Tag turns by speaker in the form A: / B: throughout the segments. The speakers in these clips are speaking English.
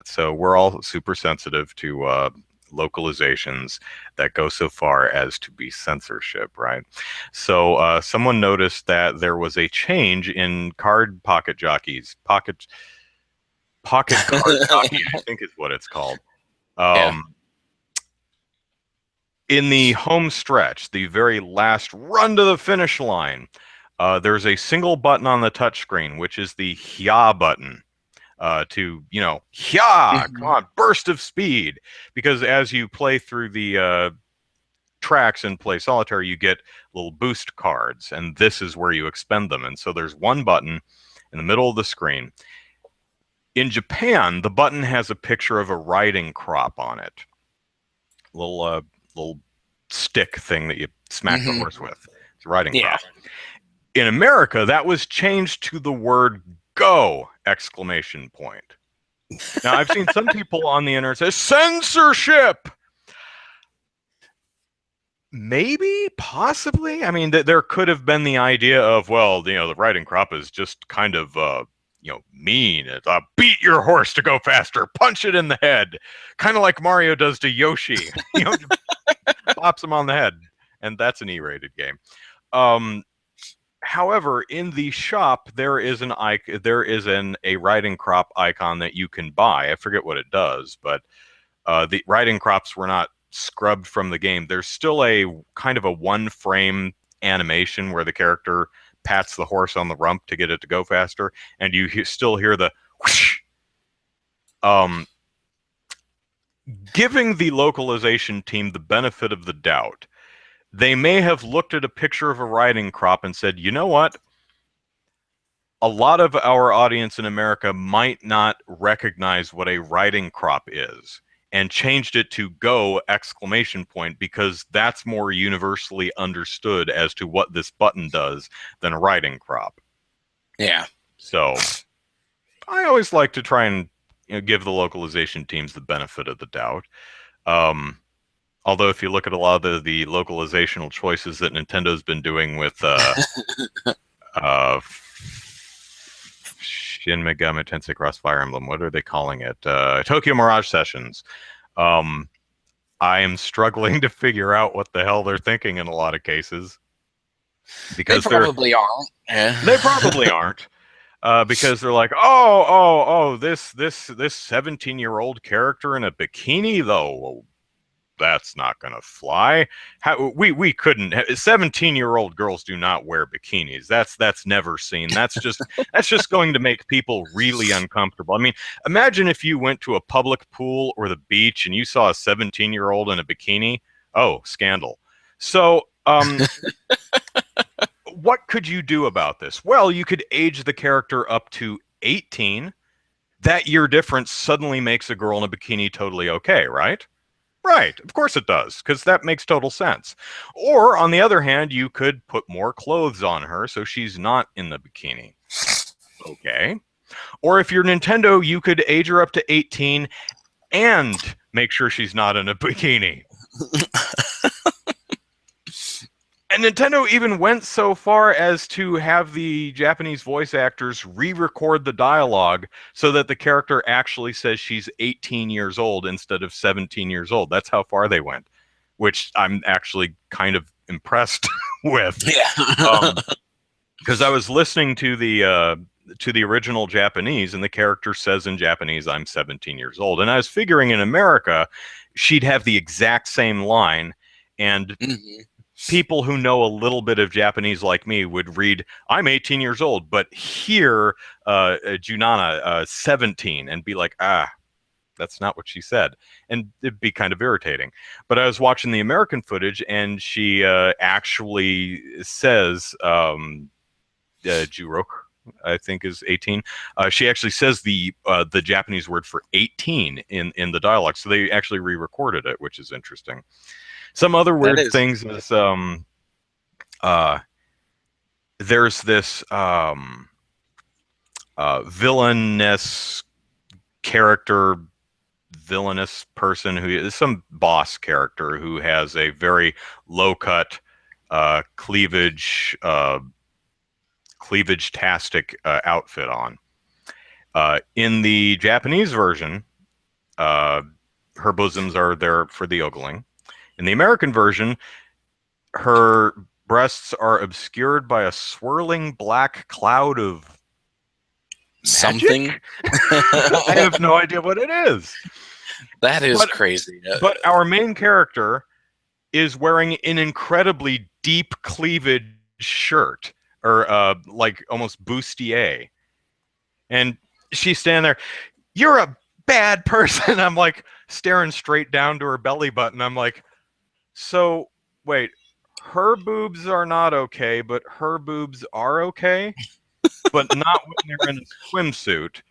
A: So we're all super sensitive to localizations that go so far as to be censorship, right? So someone noticed that there was a change in card pocket jockeys, pocket card jockey, I think is what it's called.
B: Yeah.
A: In the home stretch, the very last run to the finish line, there's a single button on the touchscreen, which is the HYA button. To, HYA, come on, burst of speed. Because as you play through the tracks and play solitaire, you get little boost cards, and this is where you expend them. And so there's one button in the middle of the screen. In Japan, the button has a picture of a riding crop on it. Little stick thing that you smack the horse with. It's a riding crop. In America, that was changed to the word "go!" exclamation point. Now, I've seen some people on the internet say censorship. Maybe, possibly. I mean, there could have been the idea of, well, the riding crop is just kind of, mean. It's, beat your horse to go faster, punch it in the head, kind of like Mario does to Yoshi. Pops him on the head, and that's an E-rated game. However, in the shop, there is a riding crop icon that you can buy. I forget what it does, but the riding crops were not scrubbed from the game. There's still a kind of a one-frame animation where the character pats the horse on the rump to get it to go faster, and you still hear the whoosh. Giving the localization team the benefit of the doubt, they may have looked at a picture of a riding crop and said, you know what? A lot of our audience in America might not recognize what a riding crop is, and changed it to "go!" exclamation point, because that's more universally understood as to what this button does than a riding crop.
B: Yeah.
A: So I always like to try and give the localization teams the benefit of the doubt. Although if you look at a lot of the localizational choices that Nintendo's been doing with Shin Megami Tensei Cross Fire Emblem, what are they calling it? Tokyo Mirage Sessions. I am struggling to figure out what the hell they're thinking in a lot of cases. Because
B: they probably aren't. Yeah.
A: They probably aren't. Because they're like, this 17-year-old character in a bikini, though, that's not gonna fly. We couldn't. 17-year-old girls do not wear bikinis. That's never seen. That's just going to make people really uncomfortable. I mean, imagine if you went to a public pool or the beach and you saw a 17-year-old in a bikini. Oh, scandal. So, what could you do about this? Well, you could age the character up to 18. That year difference suddenly makes a girl in a bikini totally okay, right? Right, of course it does, because that makes total sense. Or, on the other hand, you could put more clothes on her so she's not in the bikini. Okay. Or if you're Nintendo, you could age her up to 18 and make sure she's not in a bikini. And Nintendo even went so far as to have the Japanese voice actors re-record the dialogue so that the character actually says she's 18 years old instead of 17 years old. That's how far they went, which I'm actually kind of impressed with.
B: Yeah.
A: Because I was listening to the original Japanese, and the character says in Japanese, "I'm 17 years old." And I was figuring in America, she'd have the exact same line, and people who know a little bit of Japanese like me would read, "I'm 18 years old," but hear Junana 17 and be like, that's not what she said. And it'd be kind of irritating. But I was watching the American footage, and she actually says, Jurok, I think, is 18. She actually says the Japanese word for 18 in the dialogue. So they actually re-recorded it, which is interesting. Some other weird things is there's this villainous person who is some boss character who has a very low-cut cleavage-tastic outfit on. In the Japanese version, her bosoms are there for the ogling. In the American version, her breasts are obscured by a swirling black cloud of
B: Something.
A: magic? I have no idea what it is.
B: That is crazy.
A: But our main character is wearing an incredibly deep cleavage shirt, or like almost bustier. And she's standing there, "You're a bad person." I'm like staring straight down to her belly button. I'm like, so wait, her boobs are not okay, but her boobs are okay, but not when they're in a swimsuit.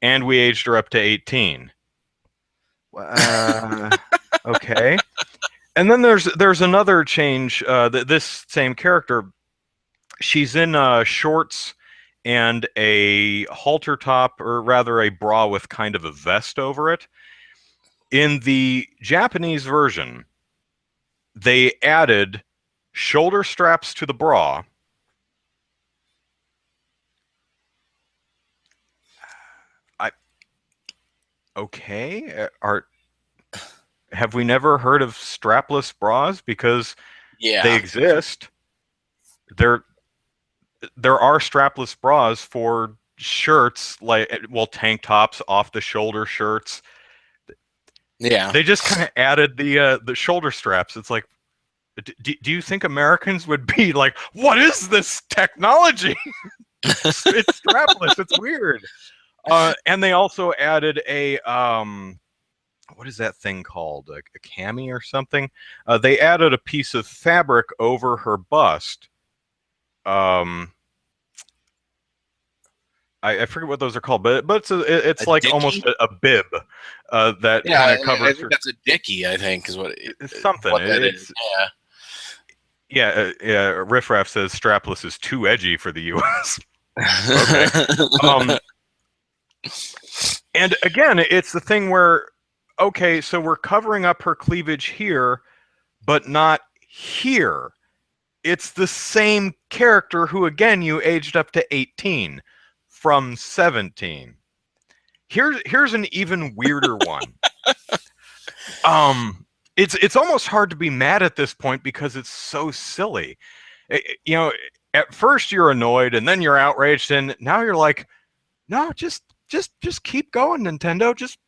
A: And we aged her up to 18. Okay. And then there's another change. This same character, she's in shorts and a halter top, or rather a bra with kind of a vest over it. In the Japanese version, they added shoulder straps to the bra. Okay, have we never heard of strapless bras? Because they exist. There are strapless bras for shirts, like, well, tank tops, off the shoulder shirts.
B: Yeah.
A: They just kind of added the shoulder straps. It's like, do you think Americans would be like, what is this technology? It's strapless. It's weird. And they also added a what is that thing called? A cami or something? They added a piece of fabric over her bust. I forget what those are called, but it's like
B: dickie?
A: Almost a bib that kind of covers.
B: I think that's a dickie. I think is what
A: it's something.
B: What that is.
A: Yeah. Riff Raff says strapless is too edgy for the U.S. Okay. And again, it's the thing where, okay, so we're covering up her cleavage here, but not here. It's the same character who, again, you aged up to 18 from 17. Here's an even weirder one. It's almost hard to be mad at this point because it's so silly. You know, at first you're annoyed and then you're outraged, and now you're like, no, just keep going, Nintendo. Just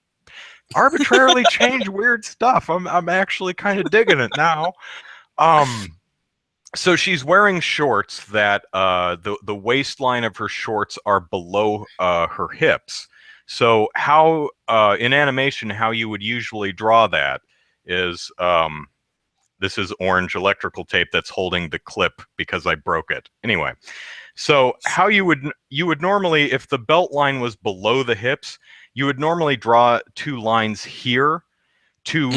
A: arbitrarily change weird stuff. I'm actually kind of digging it now. So she's wearing shorts that the waistline of her shorts are below her hips. So how in animation, how you would usually draw that is this is orange electrical tape that's holding the clip because I broke it. Anyway, so how you would normally, if the belt line was below the hips, you would normally draw two lines here to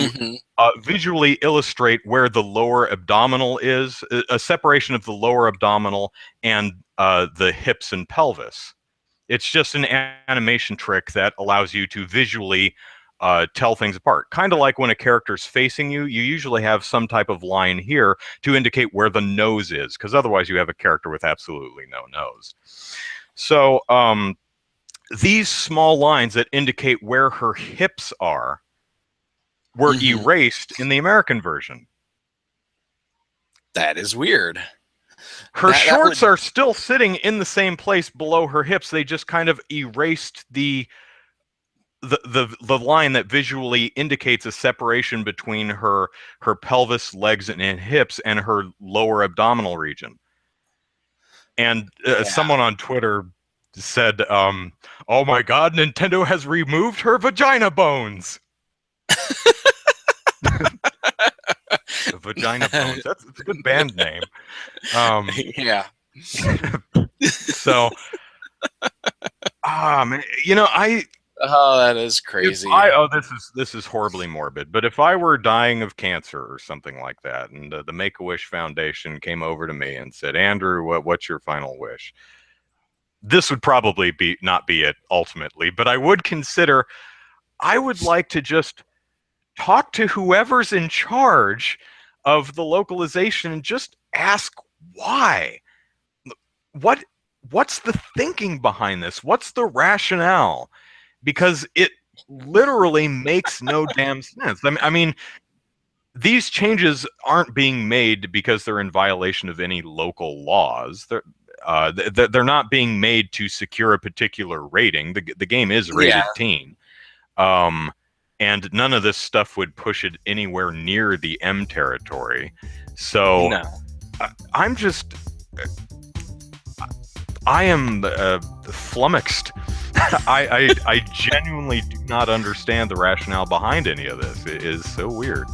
A: visually illustrate where the lower abdominal is, a separation of the lower abdominal and the hips and pelvis. It's just an animation trick that allows you to visually tell things apart. Kind of like when a character's facing you, you usually have some type of line here to indicate where the nose is, because otherwise you have a character with absolutely no nose. So these small lines that indicate where her hips are were erased in the American version.
B: That is weird.
A: Her shorts are still sitting in the same place below her hips. They just kind of erased the line that visually indicates a separation between her pelvis, legs, and hips and her lower abdominal region. And someone on Twitter said, "Oh my God, Nintendo has removed her vagina bones." Vagina Bones. That's a good band name.
B: Yeah.
A: So, man, you know,
B: oh, that is crazy.
A: This is horribly morbid. But if I were dying of cancer or something like that, and the Make-A-Wish Foundation came over to me and said, "Andrew, what's your final wish?" This would probably not be it ultimately, but I would consider. I would like to just talk to whoever's in charge of the localization and just ask why. What's the thinking behind this? What's the rationale? Because literally makes no damn sense. I mean, these changes aren't being made because they're in violation of any local laws. They're not being made to secure a particular rating. The game is rated teen. And none of this stuff would push it anywhere near the M territory. So
B: No.
A: I am flummoxed. I genuinely do not understand the rationale behind any of this. It is so weird.